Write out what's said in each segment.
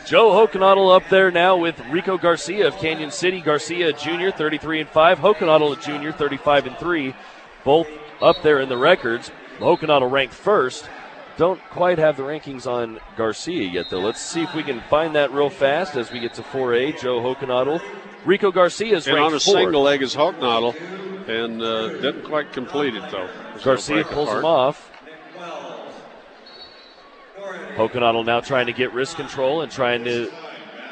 Joe Hochanadel up there now with Rico Garcia of Canon City. Garcia, a junior, 33-5. Hochanadel, a junior, 35-3. Both up there in the records. Hochanadel ranked first. Don't quite have the rankings on Garcia yet, though. Let's see if we can find that real fast as we get to 4A. Joe Hochanadel. Rico Garcia is ranked on a fourth. single leg is Hochanadel, and didn't quite complete it, though. Garcia pulls him off. Hochanadel now trying to get wrist control and trying to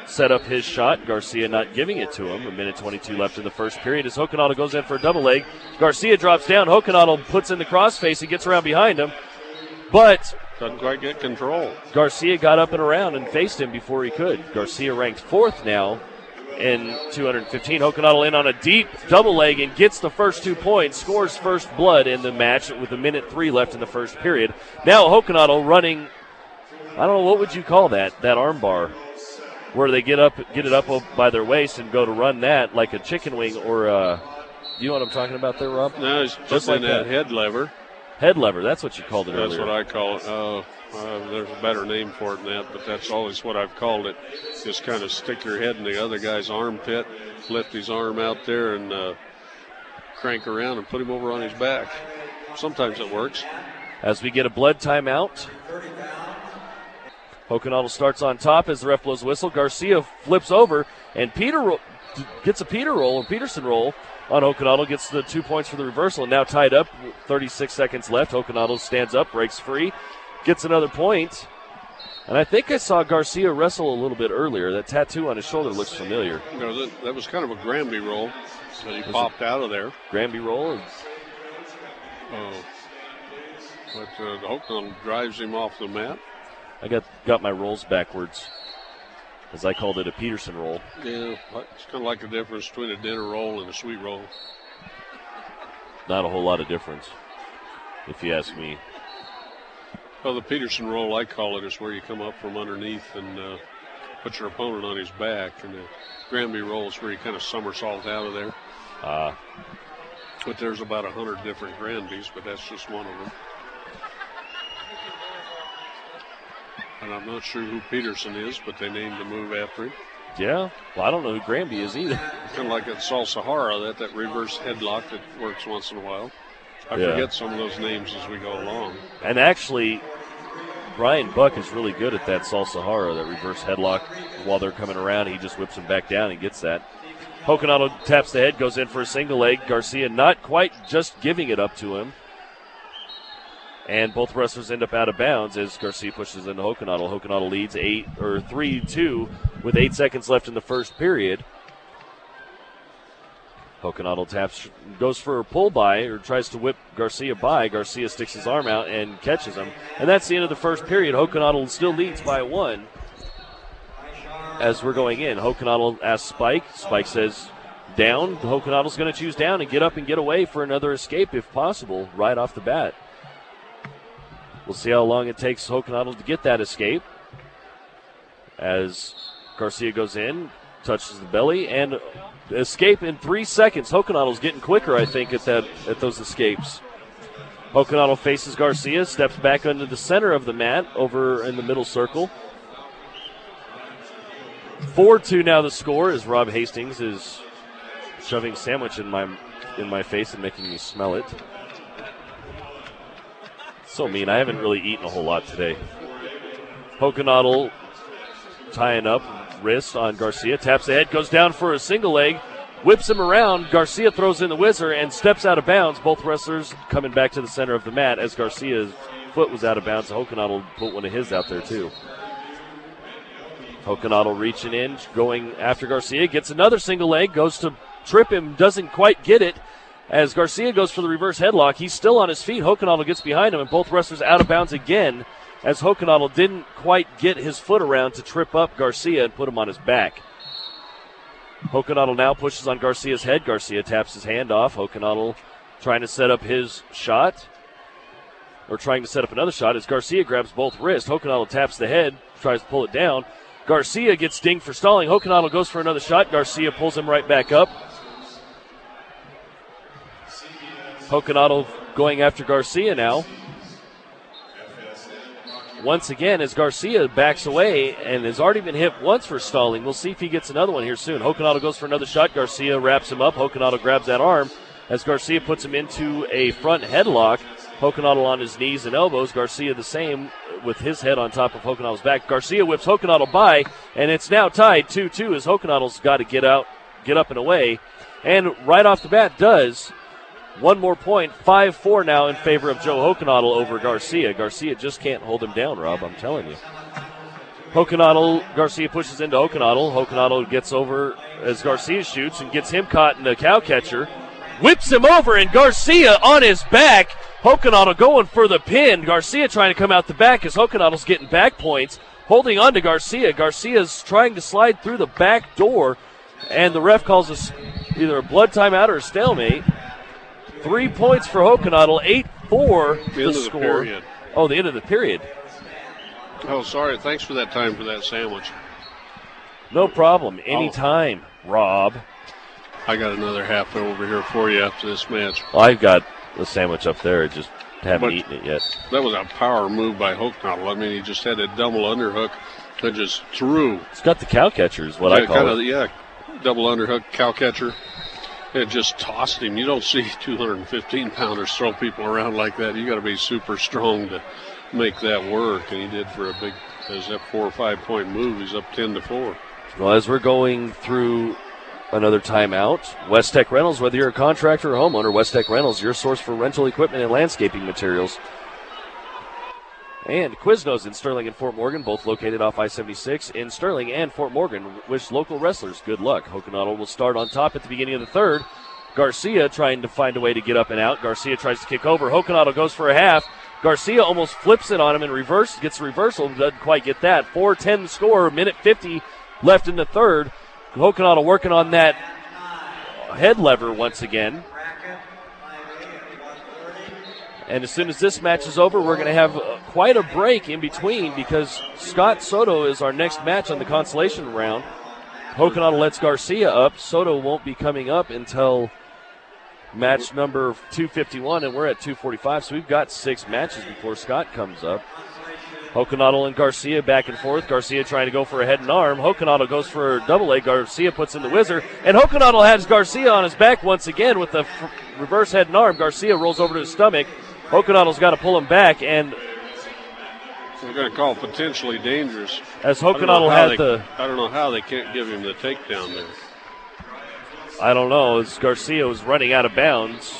set up his shot. Garcia not giving it to him. 1:22 left in the first period as Hochanadel goes in for a double leg. Garcia drops down. Hochanadel puts in the crossface and gets around behind him. But doesn't quite get control. Garcia got up and around and faced him before he could. Garcia ranked fourth now in 215. Hochanadel in on a deep double leg and gets the first 2 points, scores first blood in the match with 1:03 left in the first period. Now Hochanadel running, I don't know, what would you call that arm bar, where they get it up by their waist and go to run that like a chicken wing or you know what I'm talking about there, Rob? No, it's just like that head lever. Head lever, that's what you called it earlier. That's what I call it. There's a better name for it than that, but that's always what I've called it. Just kind of stick your head in the other guy's armpit, lift his arm out there, and crank around and put him over on his back. Sometimes it works. As we get a blood timeout, Hochanadel starts on top as the ref blows whistle. Garcia flips over, and gets a Peterson roll on Hochanadel, gets the 2 points for the reversal, and now tied up, 36 seconds left. Hochanadel stands up, breaks free, gets another point. And I think I saw Garcia wrestle a little bit earlier. That tattoo on his shoulder looks familiar. No, that was kind of a Granby roll that he popped out of there. Granby roll? But Hochanadel drives him off the mat. I got my rolls backwards, as I called it a Peterson roll. Yeah, it's kind of like the difference between a dinner roll and a sweet roll. Not a whole lot of difference, if you ask me. Well, the Peterson roll, I call it, is where you come up from underneath and put your opponent on his back. And the Granby roll is where you kind of somersault out of there. But there's about 100 different Granbys, but that's just one of them. And I'm not sure who Peterson is, but they named the move after him. Yeah, well, I don't know who Granby is either. Kind of like that Salsahara, that reverse headlock that works once in a while. I forget some of those names as we go along. And actually, Brian Buck is really good at that Salsahara, that reverse headlock. While they're coming around, he just whips him back down and gets that. Hochanadel taps the head, goes in for a single leg. Garcia not quite just giving it up to him. And both wrestlers end up out of bounds as Garcia pushes into Hochanadel. Hochanadel leads 3-2 with 8 seconds left in the first period. Hochanadel goes for a pull by, or tries to whip Garcia by. Garcia sticks his arm out and catches him. And that's the end of the first period. Hochanadel still leads by 1 as we're going in. Hochanadel asks Spike. Spike says down. Hochanadel's going to choose down and get up and get away for another escape if possible right off the bat. We'll see how long it takes Hochanadel to get that escape. As Garcia goes in, touches the belly, and escape in 3 seconds. Hochanadel's getting quicker, I think, at those escapes. Hochanadel faces Garcia, steps back under the center of the mat, over in the middle circle. 4-2 now the score, as Rob Hastings is shoving a sandwich in my face and making me smell it. So mean. I haven't really eaten a whole lot today. Hochanadel tying up, wrist on Garcia, taps the head, goes down for a single leg, whips him around. Garcia throws in the whizzer and steps out of bounds. Both wrestlers coming back to the center of the mat as Garcia's foot was out of bounds. Hochanadel put one of his out there too. Hochanadel reaching in, going after Garcia, gets another single leg, goes to trip him, doesn't quite get it. As Garcia goes for the reverse headlock, he's still on his feet. Hochanadel gets behind him, and both wrestlers out of bounds again, as Hochanadel didn't quite get his foot around to trip up Garcia and put him on his back. Hochanadel now pushes on Garcia's head. Garcia taps his hand off. Hochanadel trying to set up his shot, or trying to set up another shot, as Garcia grabs both wrists. Hochanadel taps the head, tries to pull it down. Garcia gets dinged for stalling. Hochanadel goes for another shot. Garcia pulls him right back up. Hochanadel going after Garcia now. once again as Garcia backs away and has already been hit once for stalling. We'll see if he gets another one here soon. Hochanadel goes for another shot. Garcia wraps him up. Hochanadel grabs that arm as Garcia puts him into a front headlock. Hochanadel on his knees and elbows. Garcia the same with his head on top of Hochanadel's back. Garcia whips Hochanadel by, and it's now tied 2-2 as Hocanadel's got to get up and away. And right off the bat does. One more point, 5-4 now in favor of Joe Hochanadel over Garcia. Garcia just can't hold him down, Rob, I'm telling you. Garcia pushes into Hochanadel. Hochanadel gets over as Garcia shoots and gets him caught in the cow catcher. Whips him over, and Garcia on his back. Hochanadel going for the pin. Garcia trying to come out the back as Hocanadel's getting back points. Holding on to Garcia. Garcia's trying to slide through the back door, and the ref calls us either a blood timeout or a stalemate. 3 points for Hochanadel, 8-4 the score. Period. Oh, the end of the period. Oh, sorry. Thanks for that time for that sandwich. No problem. Anytime, Rob. I got another half over here for you after this match. Well, I've got the sandwich up there. I just haven't eaten it yet. That was a power move by Hochanadel. I mean, he just had a double underhook that just threw. It's got the cow catcher is what I call it. Yeah, double underhook, cow catcher. It just tossed him. You don't see 215-pounders throw people around like that. You got to be super strong to make that work, and he did for a big, as that 4 or 5 point move. He's up 10-4. Well, as we're going through another timeout, West Tech Rentals, whether you're a contractor or homeowner, West Tech Rentals, your source for rental equipment and landscaping materials. And Quiznos in Sterling and Fort Morgan, both located off I-76 in Sterling and Fort Morgan. Wish local wrestlers good luck. Hochanadel will start on top at the beginning of the third. Garcia trying to find a way to get up and out. Garcia tries to kick over. Hochanadel goes for a half. Garcia almost flips it on him and gets a reversal. Doesn't quite get that. 4-10 the score. Minute 50 left in the third. Hochanadel working on that head lever once again. And as soon as this match is over, we're going to have quite a break in between because Scott Soto is our next match on the consolation round. Hochanadel lets Garcia up. Soto won't be coming up until match number 251, and we're at 245, so we've got 6 matches before Scott comes up. Hochanadel and Garcia back and forth. Garcia trying to go for a head and arm. Hochanadel goes for a double leg. Garcia puts in the whizzer, and Hochanadel has Garcia on his back once again with the reverse head and arm. Garcia rolls over to his stomach. Hochanadel got to pull him back, and we're going to call potentially dangerous. As Hochanadel had I don't know how they can't give him the takedown there. I don't know, as Garcia was running out of bounds.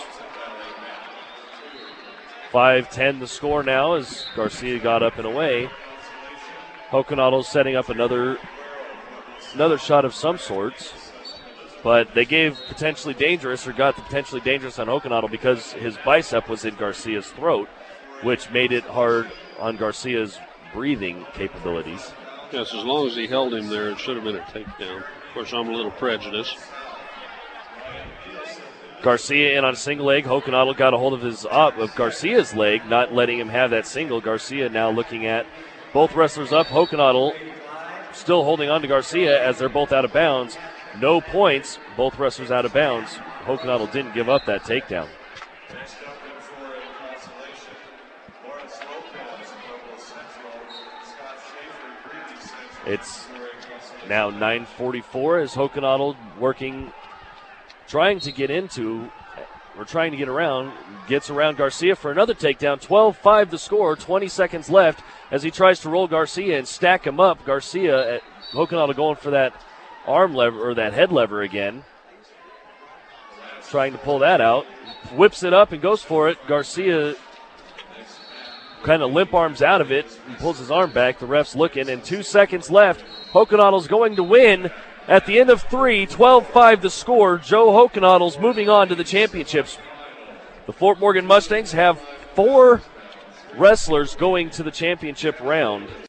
5-10 the score now as Garcia got up and away. Hochanadel setting up another shot of some sorts. But they gave potentially dangerous, or got the potentially dangerous on Hochanadel because his bicep was in Garcia's throat, which made it hard on Garcia's breathing capabilities. Yes, as long as he held him there, it should have been a takedown. Of course, I'm a little prejudiced. Garcia in on a single leg. Hochanadel got a hold of Garcia's leg, not letting him have that single. Garcia now looking at both wrestlers up. Hochanadel still holding on to Garcia as they're both out of bounds. No points, both wrestlers out of bounds. Hochanadel didn't give up that takedown. It's now 9:44 as Hochanadel trying to get around, gets around Garcia for another takedown. 12-5 the score, 20 seconds left as he tries to roll Garcia and stack him up. Hochanadel going for that arm lever, or that head lever again. Trying to pull that out. Whips it up and goes for it. Garcia kind of limp arms out of it and pulls his arm back. The ref's looking, and 2 seconds left. Hochanadel's going to win at the end of 3, 12-5 the score. Joe Hochanadel's moving on to the championships. The Fort Morgan Mustangs have 4 wrestlers going to the championship round.